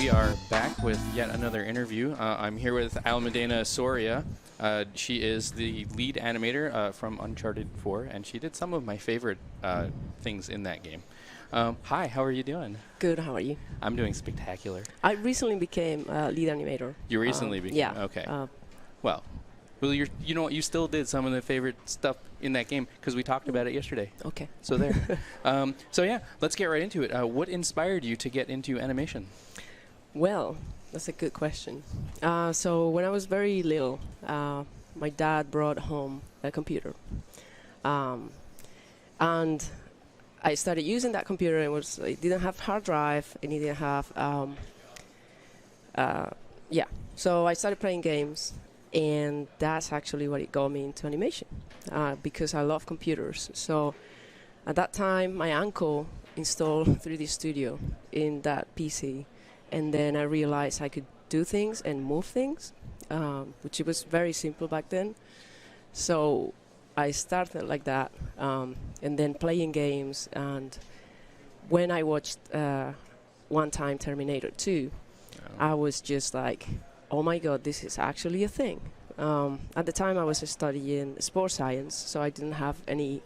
We are back with yet another interview. I'm here with Almudena Soria. She is the lead animator from Uncharted 4, and she did some of my favorite things in that game. Hi, how are you doing? Good, how are you? I'm doing spectacular. I recently became lead animator. You recently became? Yeah. Okay. Well, you know what? You still did some of the favorite stuff in that game because we talked about it yesterday. Okay. So there. So yeah, let's get right into it. What inspired you to get into animation? Well, that's a good question. So when I was very little, my dad brought home a computer. And I started using that computer. It didn't have hard drive, and it didn't have, So I started playing games, and that's actually what it got me into animation, because I love computers. So at that time, my uncle installed 3D Studio in that PC, and then I realized I could do things and move things, which it was very simple back then. So I started like that, and then playing games. And when I watched one time Terminator 2, I was just like, oh my God, this is actually a thing. At the time I was studying sports science, so I didn't have any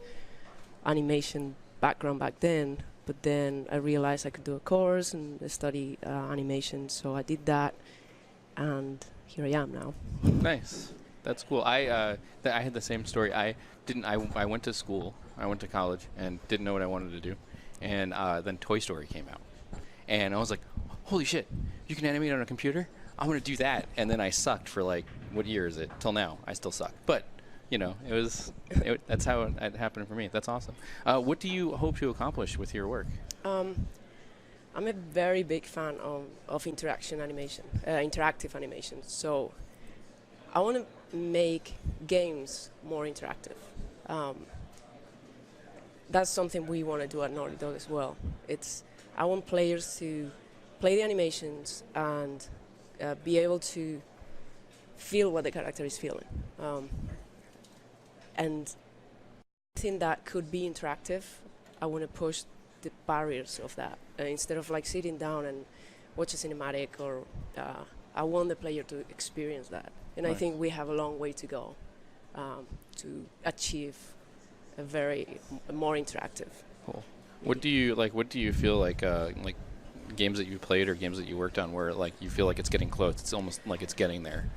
animation background back then. But then I realized I could do a course and study animation, so I did that, and here I am now. Nice. That's cool. I had the same story. I went to school. I went to college and didn't know what I wanted to do. And then Toy Story came out. And I was like, holy shit, you can animate on a computer? I'm going to do that. And then I sucked for like, what year is it? Till now. I still suck. But, you know, that's how it happened for me. That's awesome. What do you hope to accomplish with your work? I'm a very big fan of interaction animation, interactive animation. So I want to make games more interactive. That's something we want to do at Naughty Dog as well. I want players to play the animations and be able to feel what the character is feeling. And anything that could be interactive, I want to push the barriers of that. Instead of like sitting down and watch a cinematic, or I want the player to experience that. And Right. I think we have a long way to go to achieve a more interactive. Cool. What do you feel like games that you played or games that you worked on where like you feel like it's getting close? It's almost like it's getting there.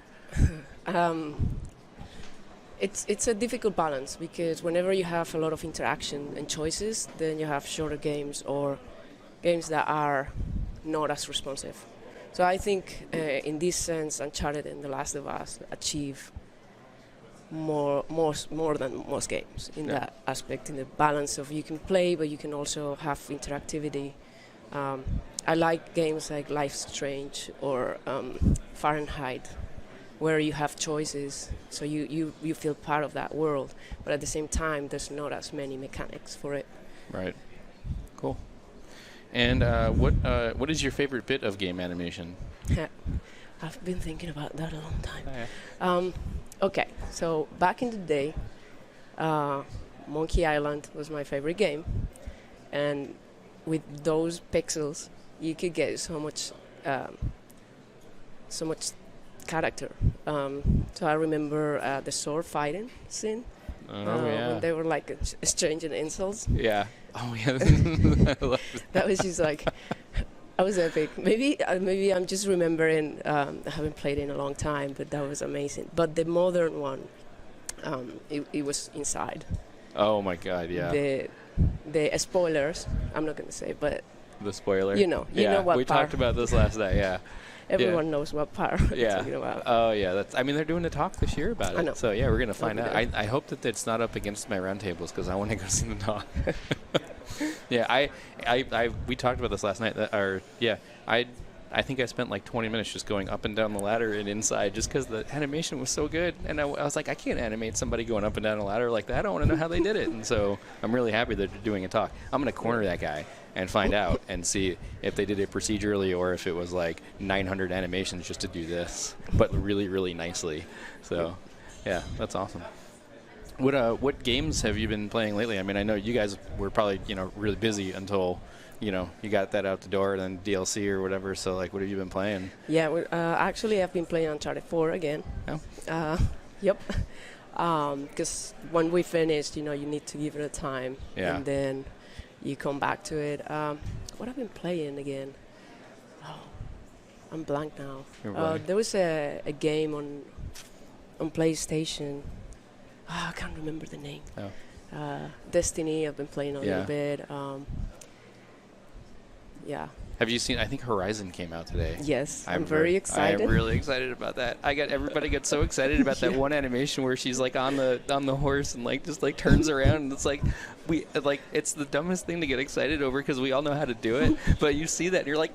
It's a difficult balance, because whenever you have a lot of interaction and choices, then you have shorter games or games that are not as responsive. So I think in this sense, Uncharted and The Last of Us achieve more than most games in that aspect, in the balance of you can play, but you can also have interactivity. I like games like Life's Strange or Fahrenheit, where you have choices, so you feel part of that world, but at the same time, there's not as many mechanics for it. Right. Cool. And what is your favorite bit of game animation? I've been thinking about that a long time. Oh, yeah. Okay, so back in the day, Monkey Island was my favorite game, and with those pixels, you could get so much character. So I remember the sword fighting scene. Yeah. When they were like exchanging insults. Yeah. Oh yeah. I love That was just like, that was epic. Maybe I'm just remembering. I haven't played in a long time, but that was amazing. But the modern one, it was inside. Oh my God! Yeah. The spoilers. I'm not gonna say, but the spoiler. You know what. We talked about this last night. Yeah. Everyone knows what part we're talking about. Oh yeah, they're doing a talk this year about it. I know. So yeah, we're gonna find out. I hope that it's not up against my roundtables because I want to go see the talk. Yeah, we talked about this last night. I think I spent like 20 minutes just going up and down the ladder and inside just because the animation was so good. And I was like, I can't animate somebody going up and down a ladder like that. I don't want to know how they did it. And so I'm really happy that they're doing a talk. I'm going to corner that guy and find out and see if they did it procedurally or if it was like 900 animations just to do this, but really, really nicely. So, yeah, that's awesome. What games have you been playing lately? I mean, I know you guys were probably really busy until you got that out the door, and then DLC or whatever. So like, what have you been playing? Yeah, actually, I've been playing Uncharted 4 again. Oh. Yep. Because when we finished, you need to give it a time. Yeah. And then you come back to it. What I've been playing again? Oh, I'm blank now. There was a game on PlayStation. I can't remember the name. Oh. Destiny, I've been playing a little bit. Yeah. Have you seen? I think Horizon came out today. Yes, I'm very excited. I'm really excited about that. Everybody gets so excited about that one animation where she's like on the horse and like just like turns around, and it's like it's the dumbest thing to get excited over because we all know how to do it, but you see that and you're like,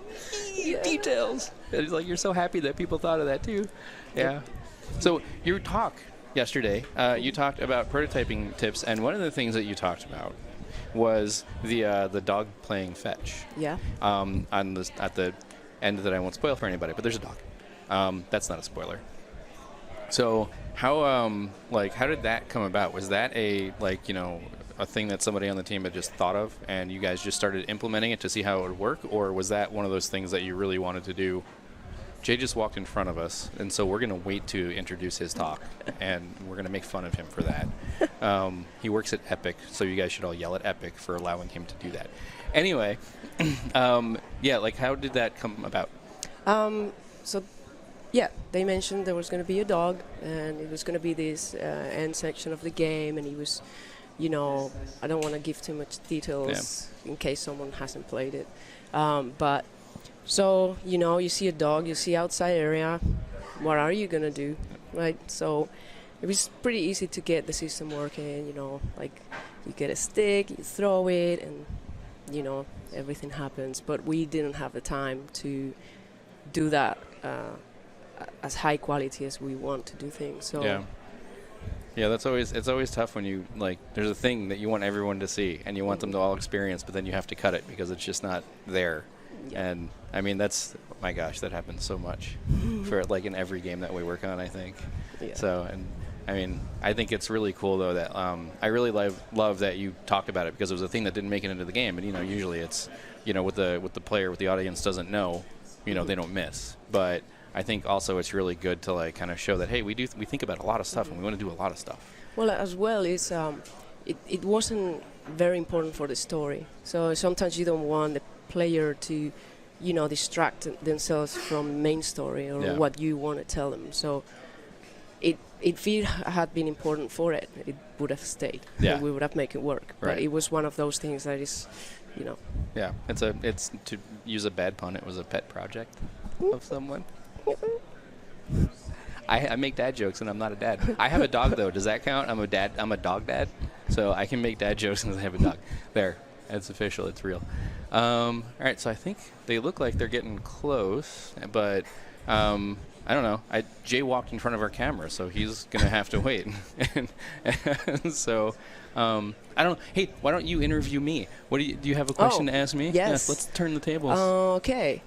details. And it's like you're so happy that people thought of that too. Yeah. So your talk yesterday, you talked about prototyping tips, and one of the things that you talked about was the dog playing fetch. Yeah. At the end that I won't spoil for anybody, but there's a dog. That's not a spoiler. So how did that come about? Was that a thing that somebody on the team had just thought of, and you guys just started implementing it to see how it would work, or was that one of those things that you really wanted to do? Jay just walked in front of us, and so we're going to wait to introduce his talk, and we're going to make fun of him for that. He works at Epic, so you guys should all yell at Epic for allowing him to do that. Anyway, how did that come about? They mentioned there was going to be a dog, and it was going to be this end section of the game, and he was, I don't want to give too much details in case someone hasn't played it, but... So, you see a dog, you see outside area, what are you going to do, right? So it was pretty easy to get the system working, like you get a stick, you throw it, and, everything happens. But we didn't have the time to do that as high quality as we want to do things. So yeah, it's always tough when you, there's a thing that you want everyone to see, and you want them to all experience, but then you have to cut it because it's just not there. Yeah. And I mean, that's, oh my gosh, that happens so much for in every game that we work on, I think. Yeah. So, and I mean, I think it's really cool though that I really love that you talked about it because it was a thing that didn't make it into the game. And usually it's with the player, with the audience doesn't know, they don't miss. But I think also it's really good to kind of show that hey, we think about a lot of stuff and we want to do a lot of stuff. Well, as well is it wasn't very important for the story. So sometimes you don't want the player to distract themselves from main story or what you want to tell them. So if it had been important for it would have stayed. Yeah. And we would have made it work. Right. But it was one of those things that is yeah, it's to use a bad pun, it was a pet project of someone. I make dad jokes and I'm not a dad. I have a dog though. Does that count? I'm a dog dad, so I can make dad jokes and I have a dog. There, it's official. It's real. All right, so I think they look like they're getting close, but I don't know. Jay walked in front of our camera, so he's gonna have to wait. and so I don't. Hey, why don't you interview me? Do you have a question to ask me? Yes. Let's turn the tables. Okay.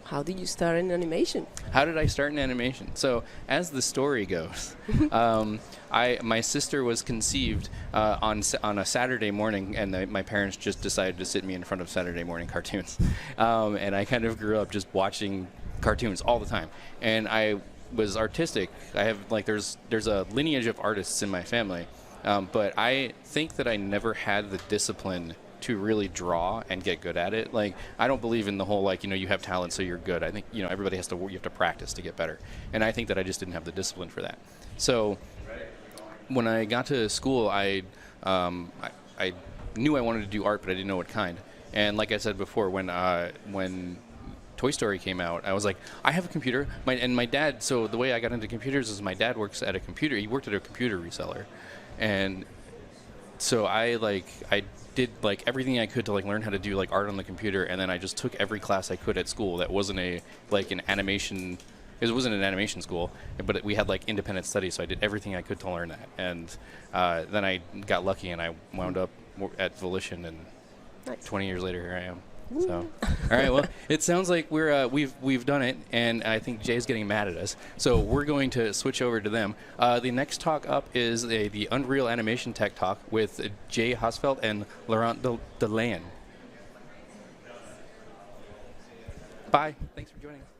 How did you start in animation? How did I start in animation? So, as the story goes, my sister was conceived on a Saturday morning, and my parents just decided to sit me in front of Saturday morning cartoons. And I kind of grew up just watching cartoons all the time. And I was artistic. I have there's a lineage of artists in my family, but I think that I never had the discipline to really draw and get good at it. I don't believe in the whole you have talent so you're good. I think everybody you have to practice to get better, and I think that I just didn't have the discipline for that. So when I got to school, I knew I wanted to do art, but I didn't know what kind. And like I said before, when Toy Story came out, I was like, I have a computer. My dad. So the way I got into computers is my dad works at a computer. He worked at a computer reseller, and so I did everything I could to learn how to do art on the computer, and then I just took every class I could at school that wasn't an animation. It wasn't an animation school, but we had independent studies, so I did everything I could to learn that. And then I got lucky, and I wound up at Volition, and 20 years later, here I am. So, all right. Well, it sounds like we've done it, and I think Jay's getting mad at us. So we're going to switch over to them. The next talk up is the Unreal Animation Tech Talk with Jay Hosfeld and Laurent Delaine. Bye. Thanks for joining us.